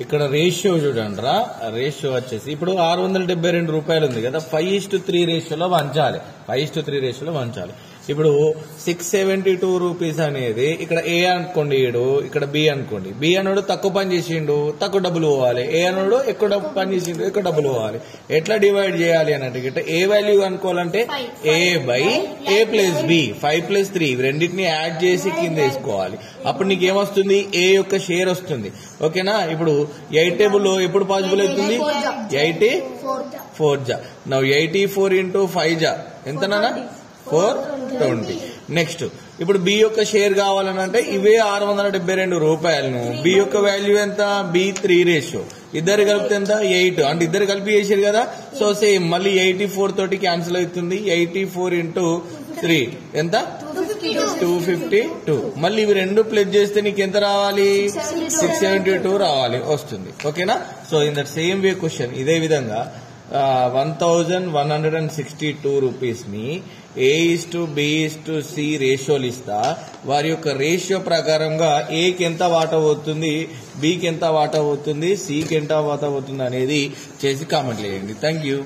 ఇక్కడ ratio చూడండిరా, ratio వచ్చేసి ఇప్పుడు 672 రూపాయలు ఉంది కదా, 5:3 రేషియోలో వంచాలి. 5:3 రేషియోలో వంచాలి. ఇప్పుడు 672 రూపీస్ అనేది ఇక్కడ ఏ అనుకోండి, ఇక్కడ బి అనుకోండి. బి అన్నాడు తక్కువ పని చేసిండు, తక్కువ డబ్బులు పోవాలి. ఏ అన్నాడు ఎక్కువ పని చేసిండు, ఎక్కువ డబ్బులు పోవాలి. ఎట్లా డివైడ్ చేయాలి అన్నట్టు ఏ వాల్యూ అనుకోవాలంటే A by A plus B, 5+3 రెండింటిని యాడ్ చేసి కింద వేసుకోవాలి. అప్పుడు నీకు ఏమొస్తుంది, ఏ యొక్క షేర్ వస్తుంది. ఓకేనా. ఇప్పుడు 8 టేబుల్ ఎప్పుడు పాసిబుల్ అవుతుంది, 84 జా. నవ్వు 84 × 5 జా ఎంతనా, 420. నెక్స్ట్ ఇప్పుడు బి యొక్క షేర్ కావాలనంటే ఇవే 672 రూపాయలను. బి యొక్క వాల్యూ ఎంత, B3 రేషియో. ఇద్దరు కలిపితే ఎంత, 8. అంటే ఇద్దరు కలిపి చేసారు కదా. సో సేమ్ మళ్ళీ 84 తోటి క్యాన్సిల్ అవుతుంది. 84 × 3 ఎంత, 252. మళ్ళీ ఇవి రెండు ప్లస్ చేస్తే నీకు ఎంత రావాలి, 672 రావాలి, వస్తుంది. ఓకేనా. So in that same way question ఇదే విధంగా 1162 రూపీస్ ని A:B:C రేషియోలు ఇస్తా. వారి యొక్క రేషియో ప్రకారంగా ఏకి ఎంత వాటా అవుతుంది, బికి ఎంత వాటా అవుతుంది, సికి ఎంత వాటా అవుతుంది అనేది చేసి కామెంట్ చేయండి. Thank you.